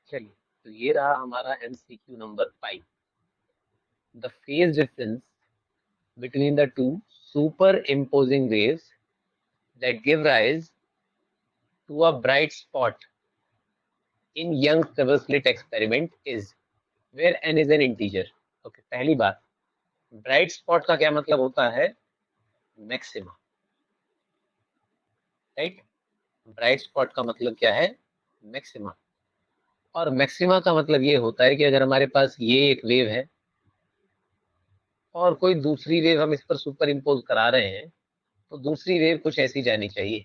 चलिए, तो ये रहा हमारा MCQ number 5। The phase difference between the two super imposing waves that give rise to a bright spot in Young's double slit experiment is where n is an integer। Okay, पहली बात, bright spot का क्या मतलब होता है? Maxima, right. Bright spot का मतलब क्या है? मैक्सिमा। और मैक्सिमा का मतलब ये होता है कि अगर हमारे पास ये एक वेव है और कोई दूसरी वेव हम इस पर सुपर इम्पोज करा रहे हैं, तो दूसरी वेव कुछ ऐसी जानी चाहिए।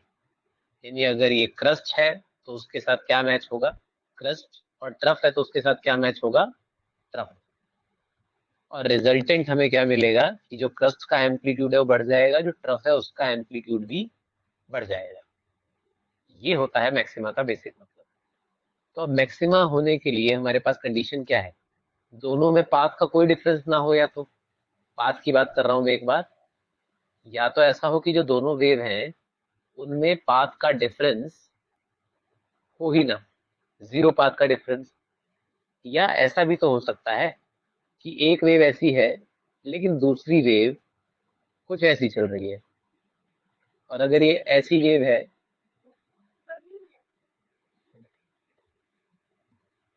यानी अगर ये क्रस्ट है तो उसके साथ क्या मैच होगा? क्रस्ट। और ट्रफ है तो उसके साथ क्या मैच होगा? ट्रफ। और रिजल्टेंट हमें क्या मिलेगा कि जो क्रस्ट का एम्पलीट्यूड है वो बढ़ जाएगा, जो ट्रफ है उसका एम्पलीट्यूड भी बढ़ जाएगा। ये होता है मैक्सिमा का बेसिक मतलब। तो अब मैक्सिमा होने के लिए हमारे पास कंडीशन क्या है? दोनों में पाथ का कोई डिफरेंस ना हो, या तो पाथ की बात कर रहा हूं मैं एक बार, या तो ऐसा हो कि जो दोनों वेव हैं उनमें पाथ का डिफरेंस हो ही ना, जीरो पाथ का डिफरेंस। या ऐसा भी तो हो सकता है कि एक वेव ऐसी है लेकिन दूसरी वेव कुछ ऐसी चल रही है। और अगर ये ऐसी वेव है,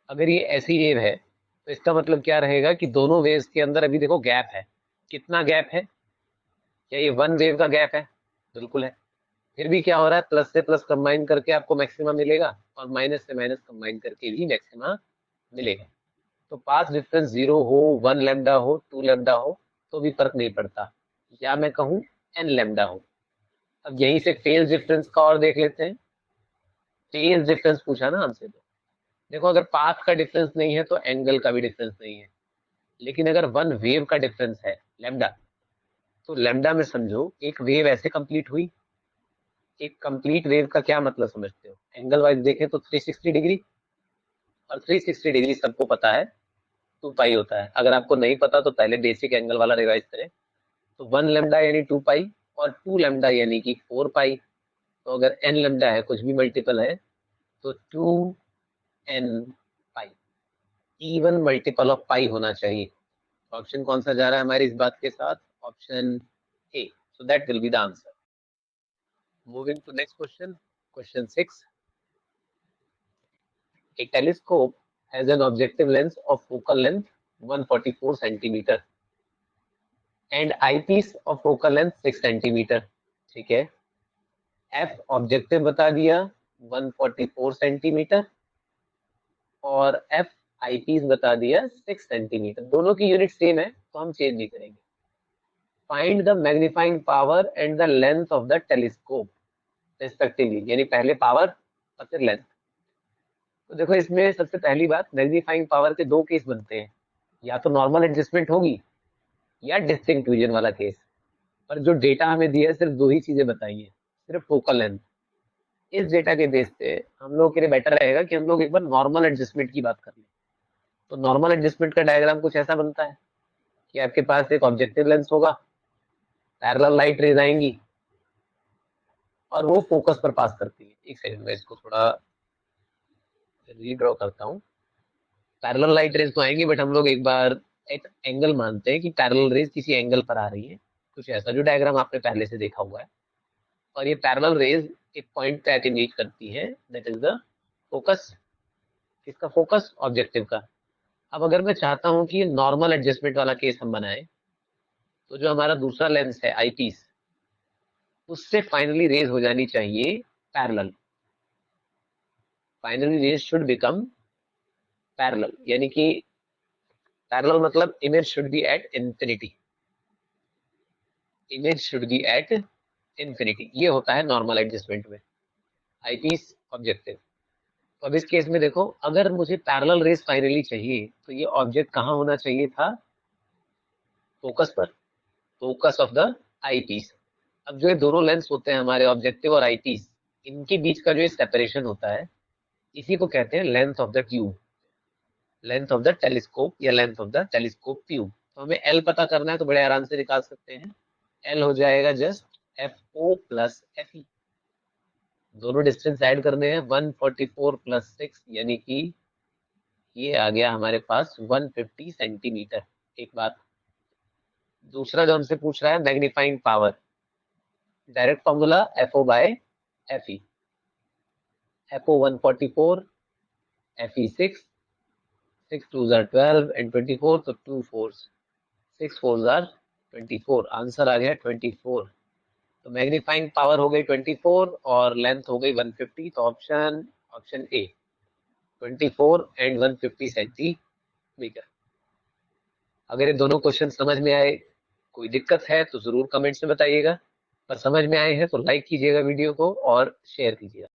अगर ये ऐसी वेव है तो इसका मतलब क्या रहेगा कि दोनों वेव्स के अंदर अभी देखो गैप है। कितना गैप है? क्या ये वन वेव का गैप है? बिल्कुल है। फिर भी क्या हो रहा है, प्लस से प्लस कंबाइन करके आपको मैक्सिमा मिलेगा और माइनस से माइनस कंबाइन करके भी मैक्सिमा मिलेगा। तो पाथ डिफरेंस जीरो हो, वन लेमडा हो, टू लेमडा हो, तो भी फर्क नहीं पड़ता, या मैं कहूँ एन लेमडा हो। अब यहीं से फेज डिफरेंस का और देख लेते हैं। फेज डिफरेंस पूछा ना हमसे, तो देखो अगर पाथ का डिफरेंस नहीं है तो एंगल का भी डिफरेंस नहीं है। लेकिन अगर वन वेव का डिफरेंस है लेमडा, तो लेमडा में समझो एक वेव ऐसे कंप्लीट हुई। एक कंप्लीट वेव का क्या मतलब समझते हो? एंगल वाइज देखें तो 360 डिग्री, और 360 डिग्री सबको पता है 2 पाई होता है। अगर आपको नहीं पता तो पहले बेसिक एंगल वाला रिवाइज करें। तो वन लेमडा यानी 2 पाई, और टू लेमडा यानी कि 4 पाई। तो अगर एन लेमडा है, कुछ भी मल्टीपल है, तो 2n pi, even multiple of pi होना चाहिए। ऑप्शन कौन सा जा रहा है हमारी इस बात के साथ? Option A. So that will be the answer. Moving to next question, question 6। A telescope has an objective length of focal length 144 centimeter and eyepiece of focal length 6 centimeter। ठीक है, एफ ऑब्जेक्टिव बता दिया 144 centimetre, और F eyepiece बता दिया 6 centimetre. दोनों की unit same है तो हम चेंज नहीं करेंगे। Find the magnifying power and the length of the telescope respectively, यानी पहले पावर और फिर लेंथ। तो देखो इसमें सबसे पहली बात, मैग्नीफाइंग पावर के दो केस बनते हैं, या तो नॉर्मल एडजस्टमेंट होगी या डिस्टिंक्ट विजन वाला केस। पर जो डेटा हमें दिया है सिर्फ दो ही चीजें बताई है, सिर्फ फोकल लेंथ। इस डेटा के बेस पे हम लोग के लिए बेटर रहेगा कि हम लोग एक बार नॉर्मल एडजस्टमेंट की बात कर लें। तो नॉर्मल एडजस्टमेंट का डायग्राम कुछ ऐसा बनता है कि आपके पास एक ऑब्जेक्टिव लेंस होगा, पैरेलल लाइट रेज आएंगी और वो फोकस पर पास करती है। एक सेकंड में इसको थोड़ा रीड्रॉ करता हूँ। पैरेलल लाइट रेज तो आएंगी, बट हम लोग एक बार एक एंगल मानते हैं कि पैरेलल रेज किसी एंगल पर आ रही है, कुछ ऐसा जो डायग्राम आपने पहले से देखा हुआ है। और ये पैरेलल रेज एक पॉइंट पे आके मीट करती है, दैट इज द फोकस। किसका फोकस? ऑब्जेक्टिव का। अब अगर मैं चाहता हूं कि नॉर्मल एडजस्टमेंट वाला केस हम बनाए, तो जो हमारा दूसरा लेंस है आईपीस, उससे फाइनली रेज हो जानी चाहिए parallel. Finally rays should become parallel, यानी कि पैरेलल मतलब image should be at infinity. Image should be at infinity, ये होता है नॉर्मल एडजस्टमेंट में, आईपीस ऑब्जेक्टिव। तो अब इस केस में देखो, अगर मुझे पैरेलल रेज फाइनली चाहिए तो ये ऑब्जेक्ट कहाँ होना चाहिए था? फोकस पर, फोकस ऑफ द आईपीस। अब जो ये दोनों लेंस होते हैं हमारे ऑब्जेक्टिव और आईपीस, इनके बीच का जो ये सेपरेशन होता है, इसी को कहते हैं length of the tube, length of the telescope या length of the telescope tube. तो हमें एल पता करना है तो बड़े आराम से निकाल सकते हैं। एल हो जाएगा just F O plus F E. दोनों डिस्टेंस ऐड करने हैं, 144 प्लस 6 यानी कि ये आ गया हमारे पास 150 सेंटीमीटर। एक बात, दूसरा जो हमसे पूछ रहा है magnifying power, direct formula FO by FE। FO 144, FE 6, 6 2s are 12 and 24, तो 2 4s, 6 4s are 24, आंसर आ गया 24। तो मैग्नीफाइंग पावर हो गई 24 और लेंथ हो गई 150, तो ऑप्शन ए 24 एंड 150 सेंटीमीटर। अगर ये दोनों क्वेश्चन समझ में आए, कोई दिक्कत है तो जरूर कमेंट्स में बताइएगा, पर समझ में आए हैं तो लाइक कीजिएगा वीडियो को और शेयर कीजिएगा।